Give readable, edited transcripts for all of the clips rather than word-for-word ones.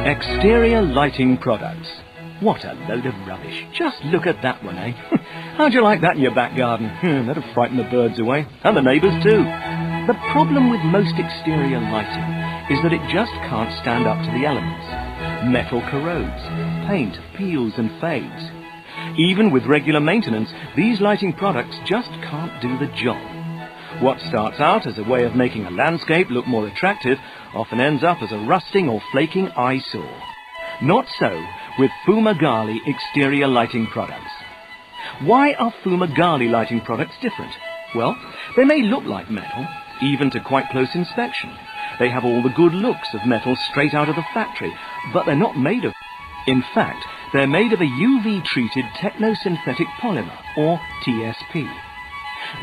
Exterior lighting products. What a load of rubbish. Just look at that one, eh? How'd you like that in your back garden? That'd frighten the birds away. And the neighbours too. The problem with most exterior lighting is that it just can't stand up to the elements. Metal corrodes, paint peels and fades. Even with regular maintenance, these lighting products just can't do the job. What starts out as a way of making a landscape look more attractive often ends up as a rusting or flaking eyesore. Not so with Fumagalli exterior lighting products. Why are Fumagalli lighting products different? Well, they may look like metal, even to quite close inspection. They have all the good looks of metal straight out of the factory, but they're not made of. In fact, they're made of a UV-treated technosynthetic polymer, or TSP.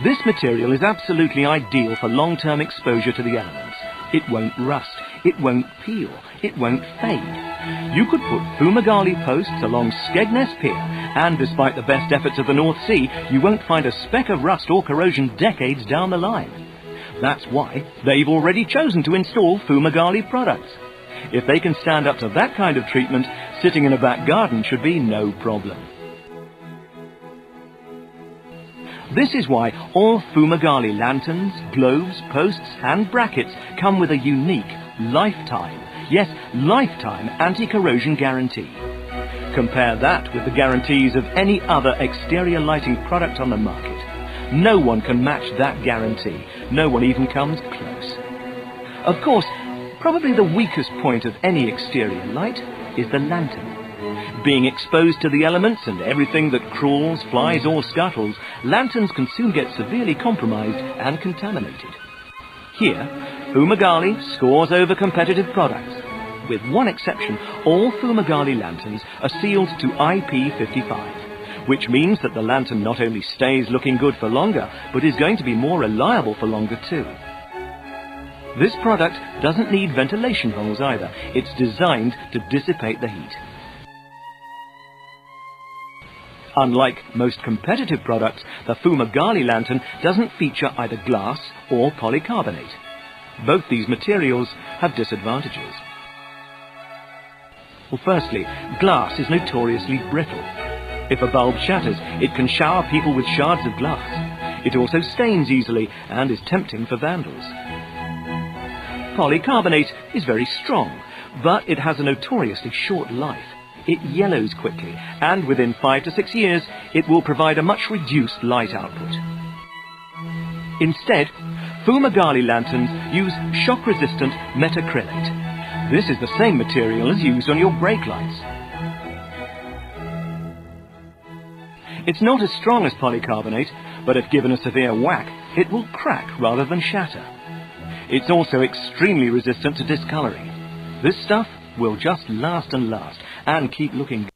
This material is absolutely ideal for long-term exposure to the elements. It won't rust, it won't peel, it won't fade. You could put Fumagalli posts along Skegness Pier, and despite the best efforts of the North Sea, you won't find a speck of rust or corrosion decades down the line. That's why they've already chosen to install Fumagalli products. If they can stand up to that kind of treatment, sitting in a back garden should be no problem. This is why all Fumagalli lanterns, globes, posts and brackets come with a unique lifetime, yes, lifetime anti-corrosion guarantee. Compare that with the guarantees of any other exterior lighting product on the market. No one can match that guarantee. No one even comes close. Of course, probably the weakest point of any exterior light is the lantern. Being exposed to the elements and everything that crawls, flies or scuttles, lanterns can soon get severely compromised and contaminated. Here, Fumagalli scores over competitive products. With one exception, all Fumagalli lanterns are sealed to IP55, which means that the lantern not only stays looking good for longer, but is going to be more reliable for longer too. This product doesn't need ventilation holes either. It's designed to dissipate the heat. Unlike most competitive products, the Fumagalli lantern doesn't feature either glass or polycarbonate. Both these materials have disadvantages. Well, firstly, glass is notoriously brittle. If a bulb shatters, it can shower people with shards of glass. It also stains easily and is tempting for vandals. Polycarbonate is very strong, but it has a notoriously short life. It yellows quickly, and within 5 to 6 years, it will provide a much reduced light output. Instead, Fumagalli lanterns use shock-resistant metacrylate. This is the same material as used on your brake lights. It's not as strong as polycarbonate, but if given a severe whack, it will crack rather than shatter. It's also extremely resistant to discoloring. This stuff will just last and last, and keep looking good.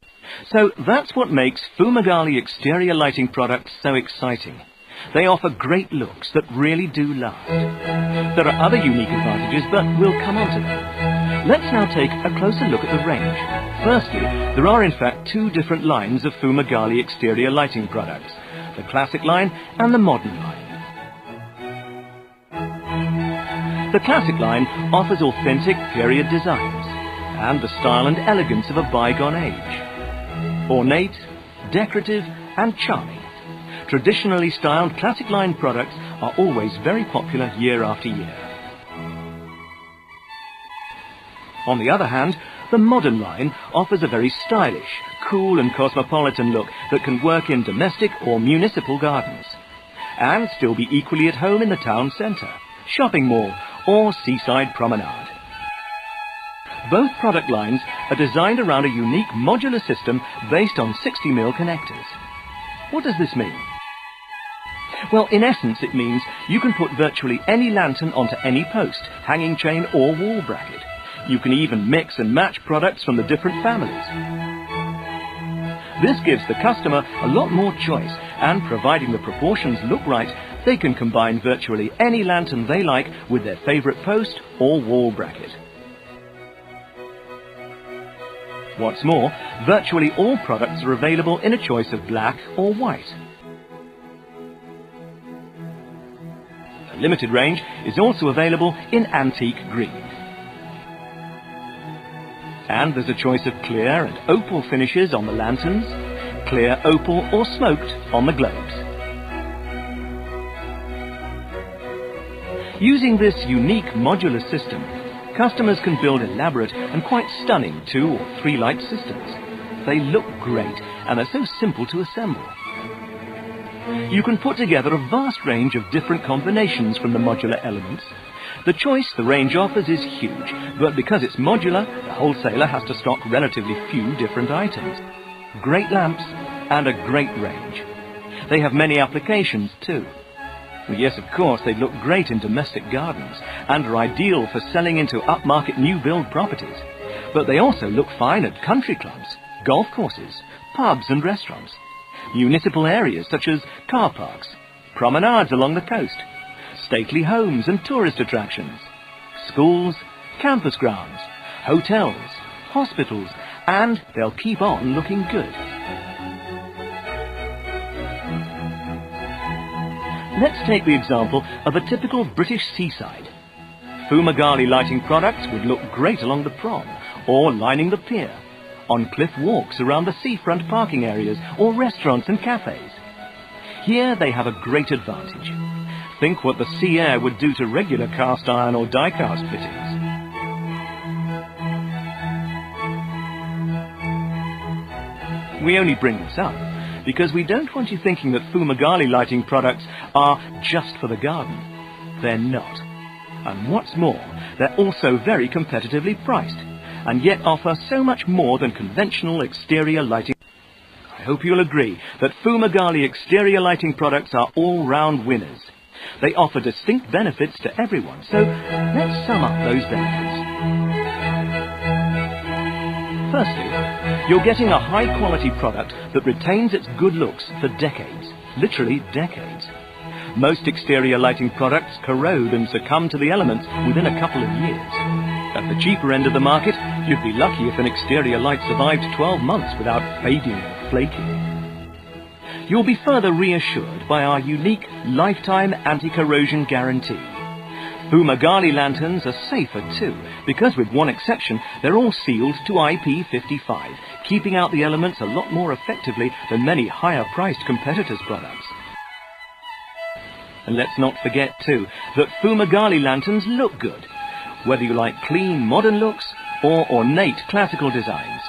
So that's what makes Fumagalli exterior lighting products so exciting. They offer great looks that really do last. There are other unique advantages, but we'll come on to them. Let's now take a closer look at the range. Firstly, there are in fact two different lines of Fumagalli exterior lighting products, the classic line and the modern line. The classic line offers authentic period designs and the style and elegance of a bygone age. Ornate, decorative and charming. Traditionally styled classic line products are always very popular year after year. On the other hand, the modern line offers a very stylish, cool and cosmopolitan look that can work in domestic or municipal gardens, and still be equally at home in the town centre, shopping mall or seaside promenade. Both product lines are designed around a unique modular system based on 60mm connectors. What does this mean? Well, in essence it means you can put virtually any lantern onto any post, hanging chain or wall bracket. You can even mix and match products from the different families. This gives the customer a lot more choice, and providing the proportions look right, they can combine virtually any lantern they like with their favourite post or wall bracket. What's more, virtually all products are available in a choice of black or white. A limited range is also available in antique green. And there's a choice of clear and opal finishes on the lanterns, clear opal or smoked on the globes. Using this unique modular system, customers can build elaborate and quite stunning 2 or 3 light systems. They look great and are so simple to assemble. You can put together a vast range of different combinations from the modular elements. The choice the range offers is huge, but because it's modular, the wholesaler has to stock relatively few different items. Great lamps and a great range. They have many applications too. Well, yes, of course, they look great in domestic gardens and are ideal for selling into upmarket new build properties. But they also look fine at country clubs, golf courses, pubs and restaurants, municipal areas such as car parks, promenades along the coast, stately homes and tourist attractions, schools, campus grounds, hotels, hospitals, and they'll keep on looking good. Let's take the example of a typical British seaside. Fumagalli lighting products would look great along the prom, or lining the pier, on cliff walks around the seafront parking areas, or restaurants and cafes. Here they have a great advantage. Think what the sea air would do to regular cast iron or die-cast fittings. We only bring this up because we don't want you thinking that Fumagalli lighting products are just for the garden. They're not. And what's more, they're also very competitively priced, and yet offer so much more than conventional exterior lighting. I hope you'll agree that Fumagalli exterior lighting products are all-round winners. They offer distinct benefits to everyone, so let's sum up those benefits. Firstly, you're getting a high-quality product that retains its good looks for decades, literally decades. Most exterior lighting products corrode and succumb to the elements within a couple of years. At the cheaper end of the market, you'd be lucky if an exterior light survived 12 months without fading or flaking. You'll be further reassured by our unique lifetime anti-corrosion guarantee. Fumagalli lanterns are safer too, because with one exception, they're all sealed to IP55, keeping out the elements a lot more effectively than many higher-priced competitors' products. And let's not forget too, that Fumagalli lanterns look good, whether you like clean modern looks or ornate classical designs.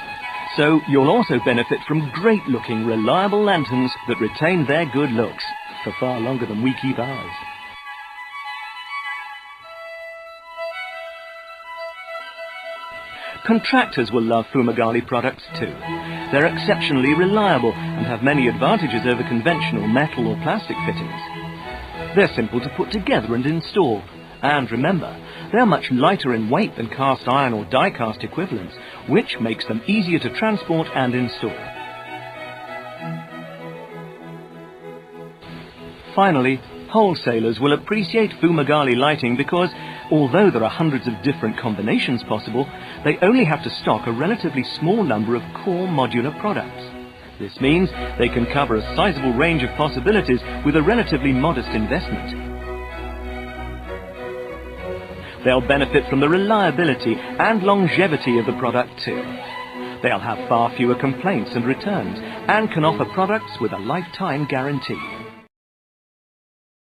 So you'll also benefit from great-looking, reliable lanterns that retain their good looks for far longer than we keep ours. Contractors will love Fumagalli products too. They're exceptionally reliable and have many advantages over conventional metal or plastic fittings. They're simple to put together and install. And remember, they're much lighter in weight than cast iron or die-cast equivalents, which makes them easier to transport and install. Finally, wholesalers will appreciate Fumagalli lighting because, although there are hundreds of different combinations possible, they only have to stock a relatively small number of core modular products. This means they can cover a sizable range of possibilities with a relatively modest investment. They'll benefit from the reliability and longevity of the product too. They'll have far fewer complaints and returns and can offer products with a lifetime guarantee.